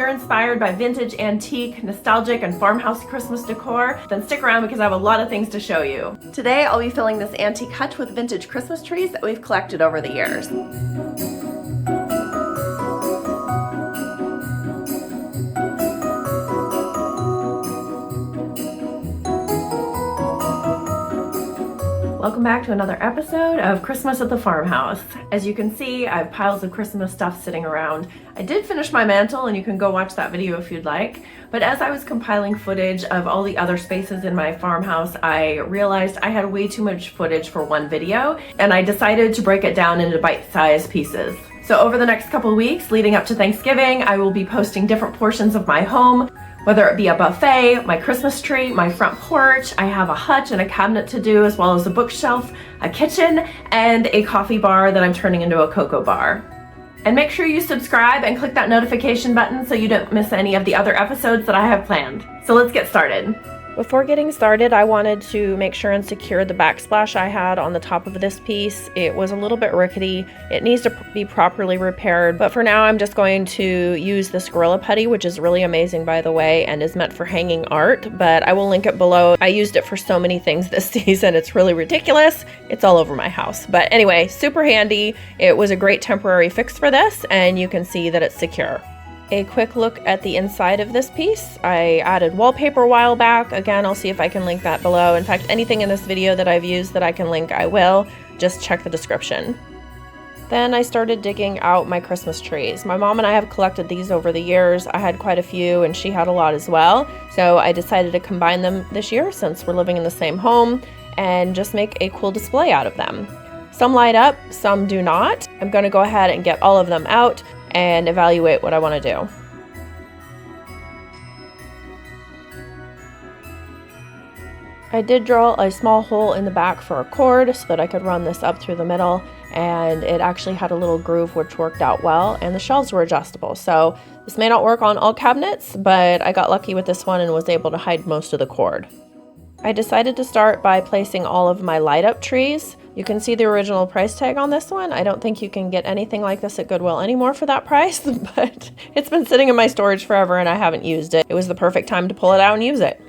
you're inspired by vintage, antique, nostalgic, and farmhouse Christmas decor, then stick around because I have a lot of things to show you. Today, I'll be filling this antique hutch with vintage Christmas trees that we've collected over the years. Welcome back to another episode of Christmas at the Farmhouse. As you can see, I have piles of Christmas stuff sitting around. I did finish my mantle, and you can go watch that video if you'd like. But as I was compiling footage of all the other spaces in my farmhouse, I realized I had way too much footage for one video, and I decided to break it down into bite-sized pieces. So over the next couple weeks leading up to Thanksgiving, I will be posting different portions of my home, whether it be a buffet, my Christmas tree, my front porch. I have a hutch and a cabinet to do, as well as a bookshelf, a kitchen, and a coffee bar that I'm turning into a cocoa bar. And make sure you subscribe and click that notification button so you don't miss any of the other episodes that I have planned. So let's get started. Before getting started, I wanted to make sure and secure the backsplash I had on the top of this piece. It was a little bit rickety. It needs to be properly repaired, but for now I'm just going to use this Gorilla Putty, which is really amazing, by the way, and is meant for hanging art, but I will link it below. I used it for so many things this season. It's really ridiculous. It's all over my house. But anyway, super handy. It was a great temporary fix for this, and you can see that it's secure. A quick look at the inside of this piece. I added wallpaper a while back. Again, I'll see if I can link that below. In fact, anything in this video that I've used that I can link, I will. Just check the description. Then I started digging out my Christmas trees. My mom and I have collected these over the years. I had quite a few and she had a lot as well. So I decided to combine them this year since we're living in the same home and just make a cool display out of them. Some light up, some do not. I'm going to go ahead and get all of them out and evaluate what I want to do. I did drill a small hole in the back for a cord so that I could run this up through the middle, and it actually had a little groove which worked out well, and the shelves were adjustable. So this may not work on all cabinets, but I got lucky with this one and was able to hide most of the cord. I decided to start by placing all of my light up trees. You can see the original price tag on this one. I don't think you can get anything like this at Goodwill anymore for that price, but it's been sitting in my storage forever and I haven't used it. It was the perfect time to pull it out and use it.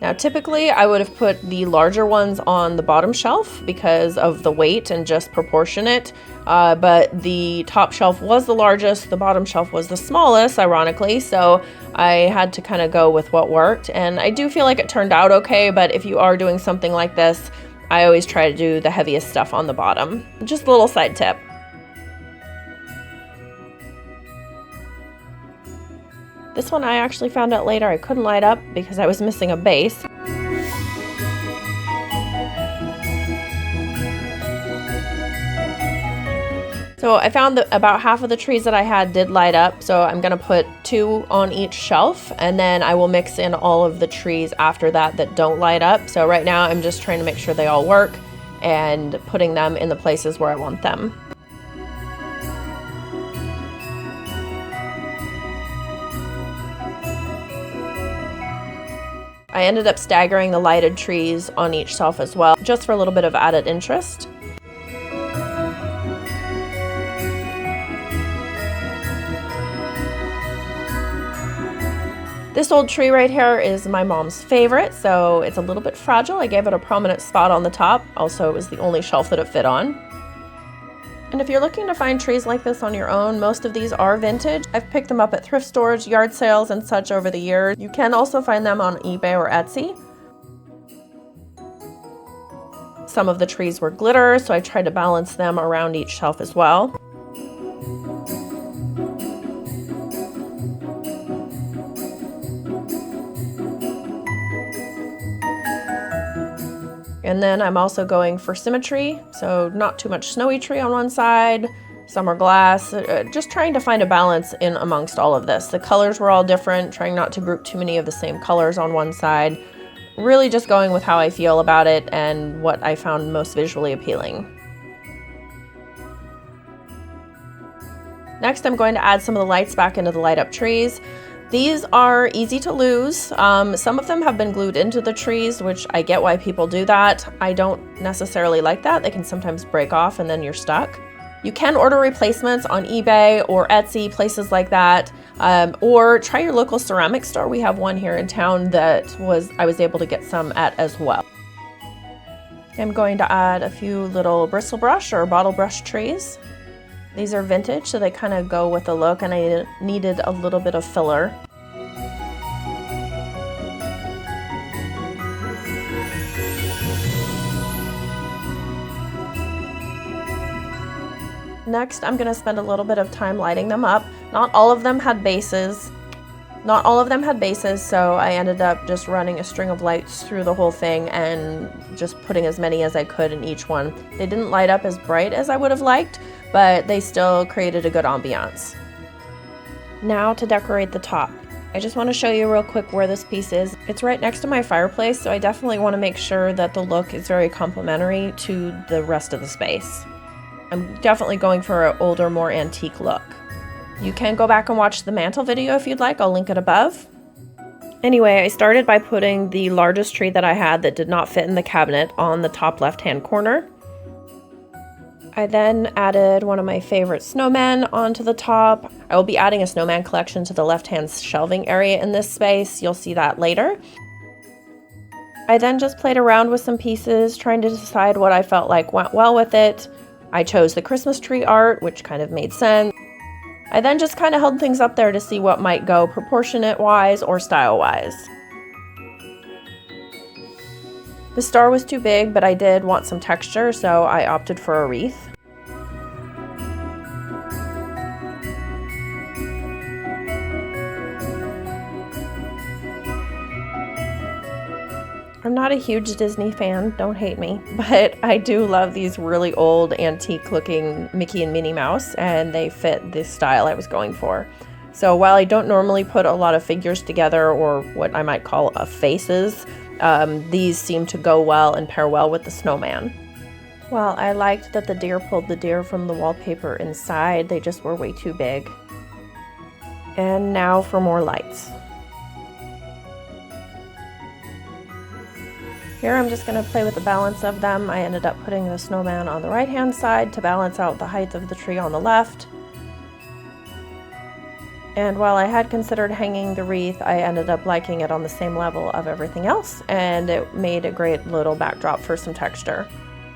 Now, typically I would have put the larger ones on the bottom shelf because of the weight and just proportionate, but the top shelf was the largest, the bottom shelf was the smallest, ironically, so I had to kind of go with what worked, and I do feel like it turned out okay, but if you are doing something like this, I always try to do the heaviest stuff on the bottom. Just a little side tip. This one I actually found out later I couldn't light up because I was missing a base. So I found that about half of the trees that I had did light up, so I'm gonna put 2 on each shelf, and then I will mix in all of the trees after that that don't light up. So right now I'm just trying to make sure they all work and putting them in the places where I want them. I ended up staggering the lighted trees on each shelf as well, just for a little bit of added interest. This old tree right here is my mom's favorite, so it's a little bit fragile. I gave it a prominent spot on the top. Also, it was the only shelf that it fit on. And if you're looking to find trees like this on your own, most of these are vintage. I've picked them up at thrift stores, yard sales, and such over the years. You can also find them on eBay or Etsy. Some of the trees were glitter, so I tried to balance them around each shelf as well. And then I'm also going for symmetry, so not too much snowy tree on one side, some are glass, just trying to find a balance in amongst all of this. The colors were all different, trying not to group too many of the same colors on one side. Really just going with how I feel about it and what I found most visually appealing. Next, I'm going to add some of the lights back into the light up trees. These are easy to lose. Some of them have been glued into the trees, which I get why people do that. I don't necessarily like that. They can sometimes break off and then you're stuck. You can order replacements on eBay or Etsy, places like that, or try your local ceramic store. We have one here in town that I was able to get some at as well. I'm going to add a few little bristle brush or bottle brush trees. These are vintage, so they kind of go with the look, and I needed a little bit of filler. Next, I'm going to spend a little bit of time lighting them up. Not all of them had bases. So I ended up just running a string of lights through the whole thing and just putting as many as I could in each one. They didn't light up as bright as I would have liked, but they still created a good ambiance. Now to decorate the top. I just want to show you real quick where this piece is. It's right next to my fireplace, so I definitely want to make sure that the look is very complementary to the rest of the space. I'm definitely going for an older, more antique look. You can go back and watch the mantle video if you'd like. I'll link it above. Anyway, I started by putting the largest tree that I had that did not fit in the cabinet on the top left-hand corner. I then added one of my favorite snowmen onto the top. I will be adding a snowman collection to the left-hand shelving area in this space. You'll see that later. I then just played around with some pieces, trying to decide what I felt like went well with it. I chose the Christmas tree art, which kind of made sense. I then just kind of held things up there to see what might go proportionate-wise or style-wise. The star was too big, but I did want some texture, so I opted for a wreath. I'm not a huge Disney fan, don't hate me, but I do love these really old antique looking Mickey and Minnie Mouse, and they fit the style I was going for. So while I don't normally put a lot of figures together, or what I might call faces, these seem to go well and pair well with the snowman. Well, I liked that the deer pulled the deer from the wallpaper inside. They just were way too big. And now for more lights. Here I'm just going to play with the balance of them. I ended up putting the snowman on the right-hand side to balance out the height of the tree on the left. And while I had considered hanging the wreath, I ended up liking it on the same level of everything else, and it made a great little backdrop for some texture.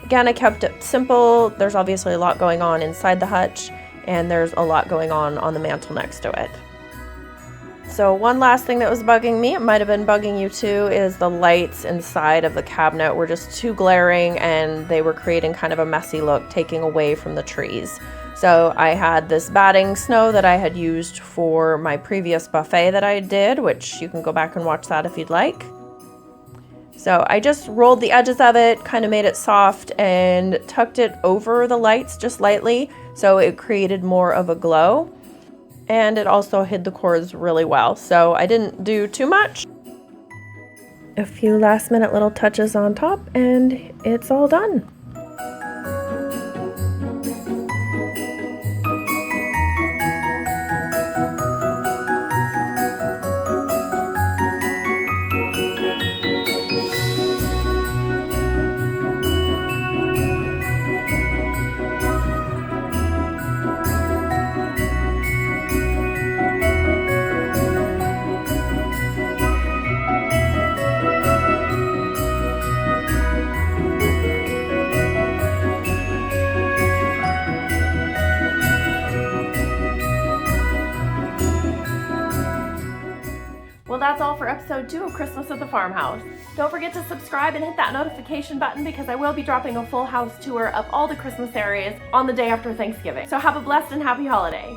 Again, I kept it simple. There's obviously a lot going on inside the hutch, and there's a lot going on the mantle next to it. So one last thing that was bugging me, it might have been bugging you too, is the lights inside of the cabinet were just too glaring, and they were creating kind of a messy look, taking away from the trees. So I had this batting snow that I had used for my previous buffet that I did, which you can go back and watch that if you'd like. So I just rolled the edges of it, kind of made it soft, and tucked it over the lights just lightly, so it created more of a glow. And it also hid the cords really well, so I didn't do too much. A few last minute little touches on top, and it's all done. Well, that's all for episode 2 of Christmas at the Farmhouse. Don't forget to subscribe and hit that notification button, because I will be dropping a full house tour of all the Christmas areas on the day after Thanksgiving. So have a blessed and happy holiday.